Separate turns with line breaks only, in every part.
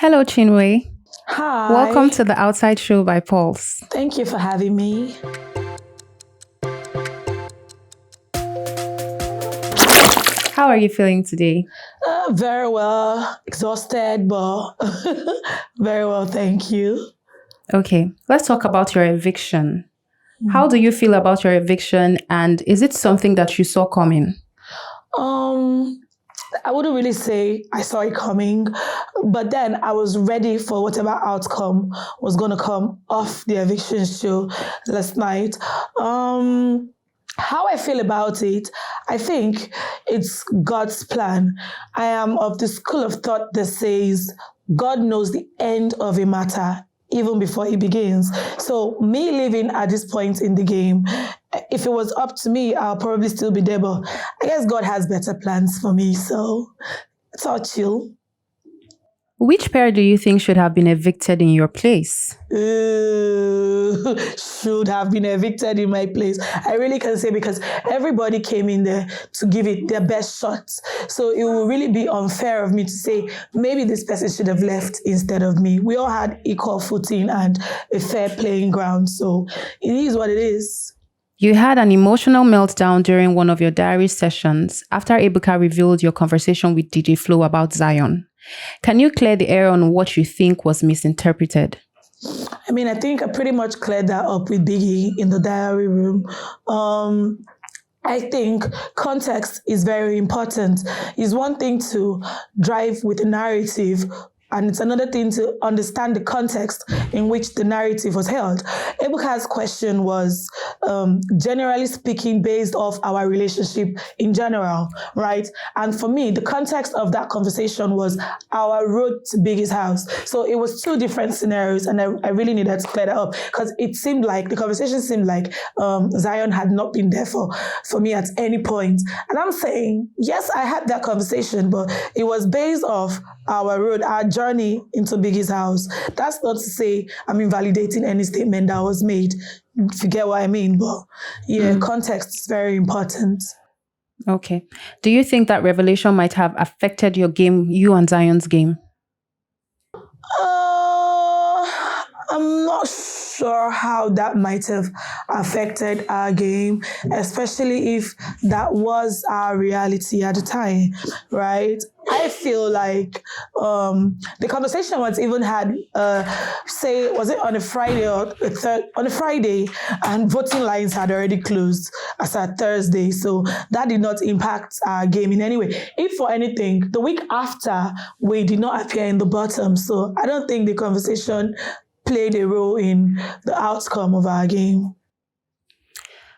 Hello, Chinwe. Welcome
Hi,
to the Outside Show by Pulse.
thank you for having me.
How are you feeling today?
Very well, exhausted, but very well, thank you.
Okay, let's talk about your eviction. How do you feel about your eviction, and is it something that you saw coming?
Um, I wouldn't really say I saw it coming, but then I was ready for whatever outcome was going to come off the eviction show last night. Um, how I feel about it, I think it's God's plan. I am of the school of thought that says God knows the end of a matter even before it begins. So me living at this point in the game, if it was up to me, I'll probably still be there. But I guess God has better plans for me, so it's all chill.
Which pair do you think should have been evicted in your place?
Should have been evicted in my place. I really can say because everybody came in there to give it their best shot. So it will really be unfair of me to say maybe this person should have left instead of me. We all had equal footing and a fair playing ground. So it is what it is.
You had an emotional meltdown during one of your diary sessions after Ebuka revealed your conversation with DJ Flo about Zion. Can you clear the air on what you think was misinterpreted?
I mean, I think I pretty much cleared that up with Biggie in the diary room. I think context is very important. It's one thing to drive with a narrative, and it's another thing to understand the context in which the narrative was held. Ebuka's question was, generally speaking, based off our relationship in general, right? And for me, the context of that conversation was our road to Biggie's house. So it was two different scenarios, and I really needed to clear that up because it seemed like the conversation seemed like Zion had not been there for me at any point. And I'm saying, yes, I had that conversation, but it was based off our road, our journey into Biggie's house. That's not to say I'm invalidating any statement that was made, if you get what I mean. But yeah, context is very important.
Okay. Do you think that revelation might have affected your game, you and Zion's game?
Uh, I'm not sure how that might have affected our game, especially if that was our reality at the time, right? I feel like the conversation was even had, say, was it on a Friday or on a Friday, and voting lines had already closed as at Thursday, so that did not impact our game in any way. If for anything, the week after we did not appear in the bottom, so I don't think the conversation played a role in the outcome of our game.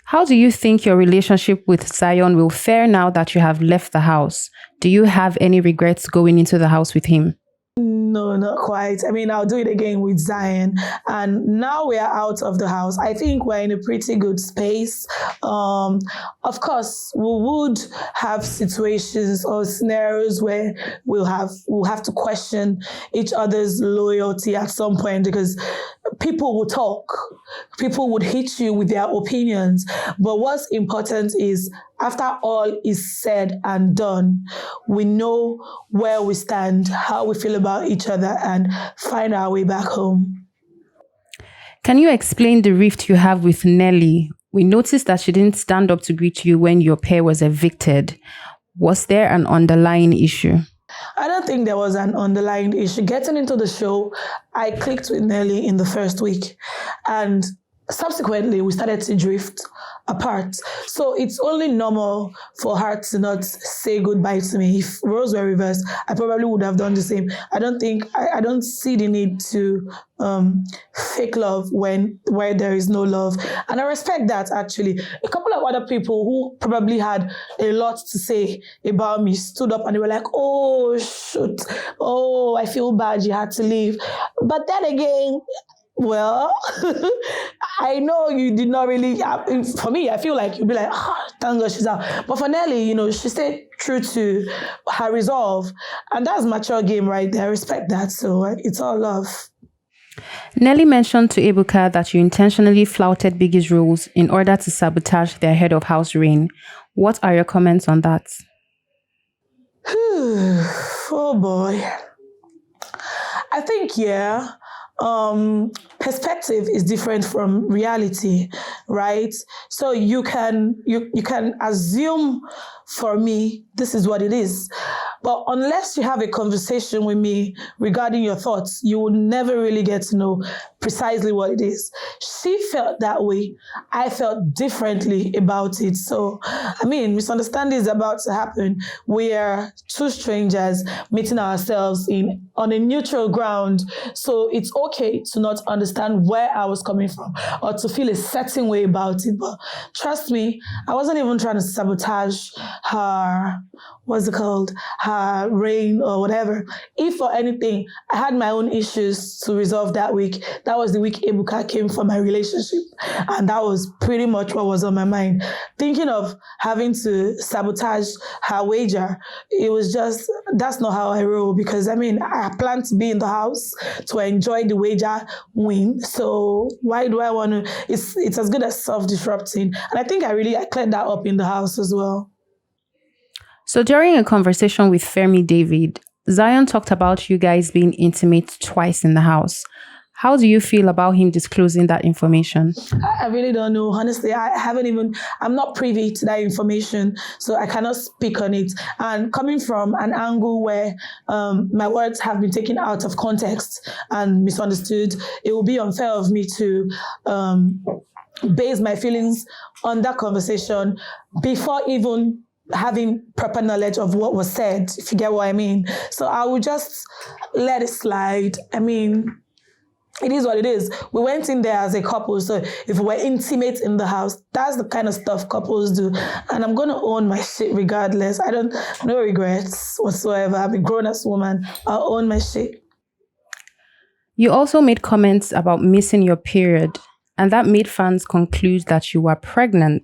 How do you think your relationship with Zion will fare now that you have left the house? Do you have any regrets going into the house with him?
No, not quite. I mean, I'll do it again with Zion. And now we are out of the house. I think we're in a pretty good space. Of course, we would have situations or scenarios where we'll have to question each other's loyalty at some point because people will talk. People would hit you with their opinions. But what's important is after all is said and done, we know where we stand, how we feel about each other, and find our way back home.
Can you explain the rift you have with Nelly? We noticed that she didn't stand up to greet you when your pair was evicted. Was there an underlying issue?
I don't think there was an underlying issue. Getting into the show, I clicked with Nelly in the first week, and subsequently we started to drift apart. So it's only normal for her to not say goodbye to me. If roles were reversed, I probably would have done the same. I don't see the need to fake love where there is no love. And I respect that actually. A couple of other people who probably had a lot to say about me stood up and they were like, oh shoot, oh I feel bad you had to leave. But then again, well, I know you did not really. For me, I feel like you'd be like, thank God she's out. But for Nelly, she stayed true to her resolve, and that's mature game right there. I respect that. So it's all love.
Nelly mentioned to Ebuka that you intentionally flouted Biggie's rules in order to sabotage their head of house reign. What are your comments on that?
Oh boy. I think, yeah. Perspective is different from reality, right? So you can assume, for me, this is what it is. But unless you have a conversation with me regarding your thoughts, you will never really get to know precisely what it is. She felt that way. I felt differently about it. So, misunderstanding is about to happen. We are two strangers meeting ourselves on a neutral ground. So it's okay to not understand where I was coming from or to feel a certain way about it. But trust me, I wasn't even trying to sabotage her, what's it called, her reign or whatever. If for anything, I had my own issues to resolve that week. That was the week Ebuka came for my relationship. And that was pretty much what was on my mind. Thinking of having to sabotage her wager, it was just, that's not how I roll, because I plan to be in the house to enjoy the wager win. So why do I want to? It's as good as self-disrupting. And I think I cleared that up in the house as well.
So during a conversation with Femi David, Zion talked about you guys being intimate twice in the house. How do you feel about him disclosing that information?
I really don't know. Honestly, I'm not privy to that information, so I cannot speak on it. And coming from an angle where my words have been taken out of context and misunderstood, it will be unfair of me to base my feelings on that conversation before even having proper knowledge of what was said, if you get what I mean. So I would just let it slide. It is what it is. We went in there as a couple, so if we were intimate in the house, that's the kind of stuff couples do. And I'm going to own my shit regardless. No regrets whatsoever. I'm a grown-ass woman. I'll own my shit.
You also made comments about missing your period, and that made fans conclude that you were pregnant.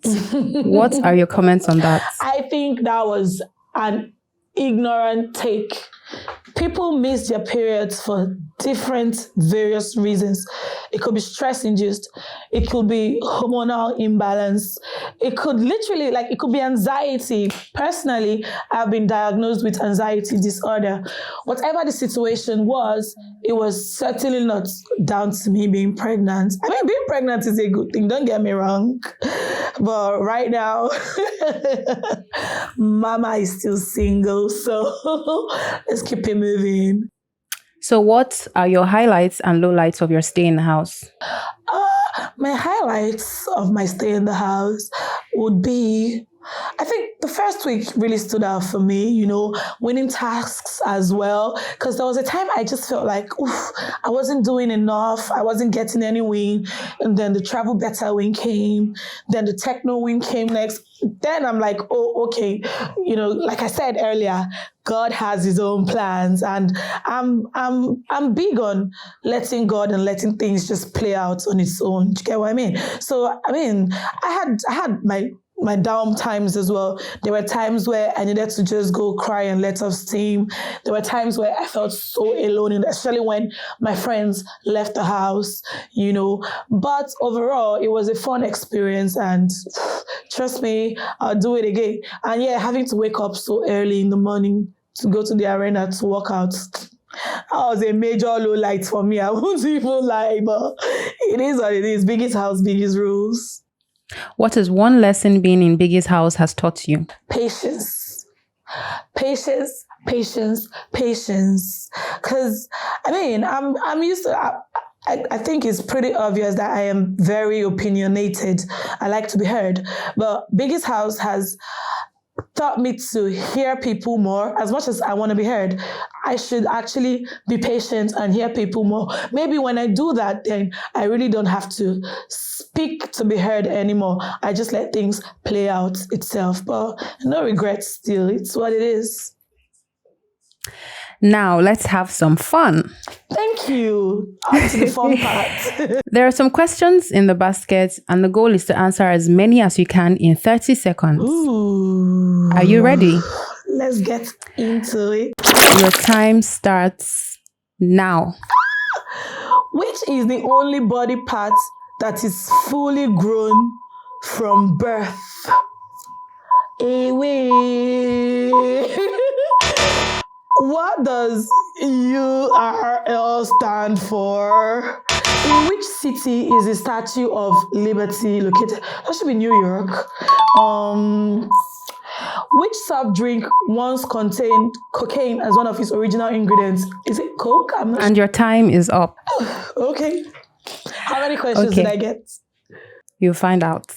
What are your comments on that?
I think that was an ignorant take. People miss their periods for different various reasons. It could be stress-induced. It could be hormonal imbalance. It could it could be anxiety. Personally, I've been diagnosed with anxiety disorder. Whatever the situation was, it was certainly not down to me being pregnant. Being pregnant is a good thing, don't get me wrong. But right now, Mama is still single, so let's keep it moving.
So what are your highlights and lowlights of your stay in the house?
My highlights of my stay in the house would be, I think the first week really stood out for me, winning tasks as well. Because there was a time I just felt like, I wasn't doing enough. I wasn't getting any win. And then the travel better win came. Then the techno win came next. Then I'm like, oh, okay. Like I said earlier, God has his own plans. And I'm big on letting God and letting things just play out on its own. Do you get what I mean? So, I had my down times as well. There were times where I needed to just go cry and let off steam. There were times where I felt so alone, especially when my friends left the house, But overall, it was a fun experience, and trust me, I'll do it again. And yeah, having to wake up so early in the morning to go to the arena to work out, that was a major low light for me. I won't even lie, but it is what it is. Biggest house, biggest rules.
What is one lesson being in Biggie's house has taught you?
Patience. Patience, patience, patience. Because, I'm used to... I think it's pretty obvious that I am very opinionated. I like to be heard. But Biggie's house has taught me to hear people more. As much as I want to be heard, I should actually be patient and hear people more. Maybe when I do that, then I really don't have to speak to be heard anymore. I just let things play out itself. But no regrets still. It's what it is.
Now, let's have some fun.
Thank you. On to the fun part.
There are some questions in the basket, and the goal is to answer as many as you can in 30 seconds.
Ooh.
Are you ready?
Let's get into it.
Your time starts now.
Which is the only body part that is fully grown from birth? Away. What does URL stand for? In which city is the Statue of Liberty located? That should be New York. Which soft drink once contained cocaine as one of its original ingredients? Is it Coke? I'm not
And your time is up.
Okay. How many questions did I get?
You'll find out.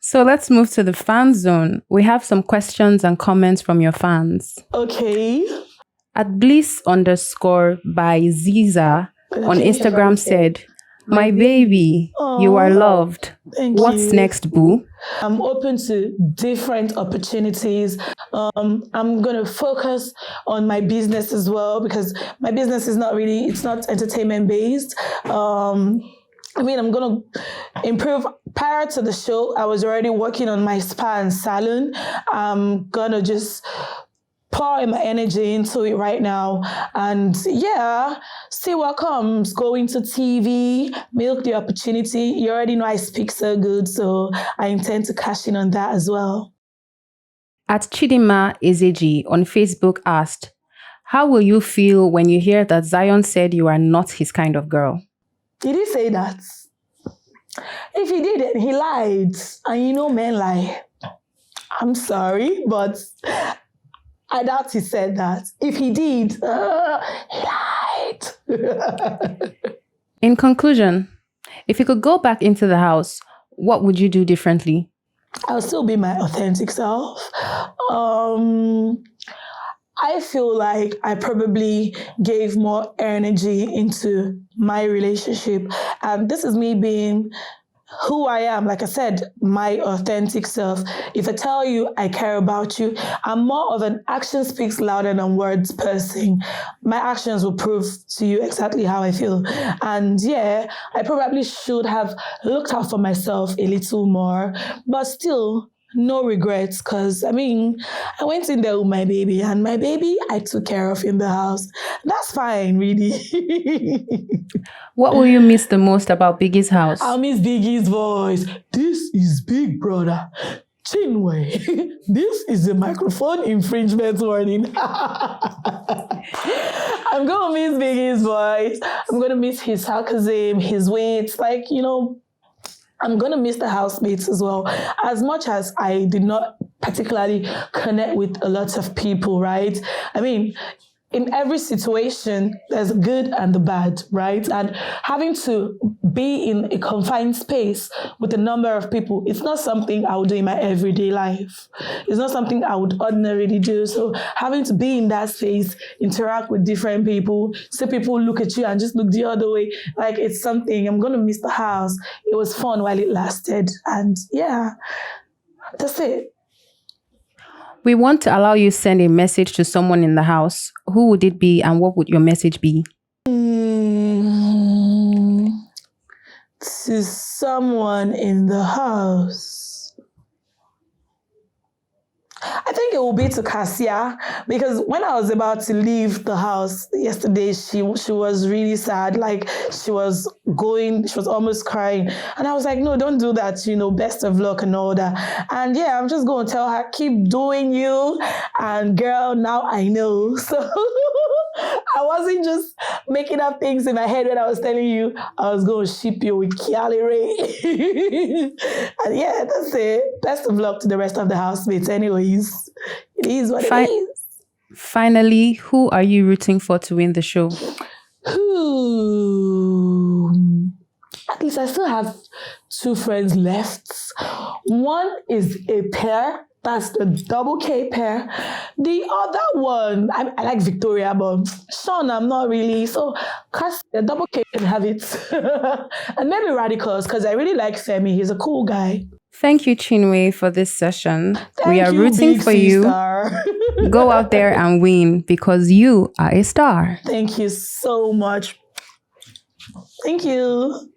So let's move to the fan zone. We have some questions and comments from your fans.
Okay.
At bliss_by Ziza on Instagram said, "My baby, you are loved. What's next, boo?"
I'm open to different opportunities. I'm going to focus on my business as well because my business is it's not entertainment based. I'm going to improve. Prior to the show, I was already working on my spa and salon. I'm going to just pour my energy into it right now and see what comes. Go into TV, milk the opportunity. You already know I speak so good, so I intend to cash in on that as well.
At Chidima Ezeji on Facebook asked, "How will you feel when you hear that Zion said you are not his kind of girl?"
Did he say that? If he did, he lied. And men lie. I'm sorry, but I doubt he said that. If he did, he lied.
In conclusion, if you could go back into the house, what would you do differently?
I'll still be my authentic self. I feel like I probably gave more energy into my relationship. And this is me being who I am. Like I said, my authentic self. If I tell you I care about you, I'm more of an action speaks louder than words person. My actions will prove to you exactly how I feel. And I probably should have looked out for myself a little more, but still, no regrets, because I went in there with my baby, and my baby I took care of in the house. That's fine, really.
What will you miss the most about Biggie's house?
I'll miss Biggie's voice. This is Big Brother Chinwe. This is a microphone infringement warning. I'm gonna miss Biggie's voice. I'm gonna miss his sarcasm, his weight, I'm going to miss the housemates as well. As much as I did not particularly connect with a lot of people, right? In every situation, there's the good and the bad, right? And having to be in a confined space with a number of people, it's not something I would do in my everyday life. It's not something I would ordinarily do. So having to be in that space, interact with different people, see people look at you and just look the other way, it's something. I'm going to miss the house. It was fun while it lasted. And that's it.
We want to allow you send a message to someone in the house. Who would it be and what would your message be?
To someone in the house. I think it will be to Cassia, because when I was about to leave the house yesterday, she was really sad. She was almost crying. And I was like, no, don't do that, best of luck and all that. And I'm just going to tell her, keep doing you. And girl, now I know. So I wasn't just making up things in my head when I was telling you I was going to ship you with Kiali Ray. And that's it. Best of luck to the rest of the housemates anyways. It is what it is.
Finally, who are you rooting for to win the show?
At least I still have 2 friends left. One is a pair. That's the double K pair. The other one, I like Victoria, but Sean, I'm not really. So, the double K can have it. And maybe Radicals, because I really like Femi. He's a cool guy.
Thank you, Chinwe, for this session.
We
are rooting for you. Go out there and win because you are a star.
Thank you so much. Thank you.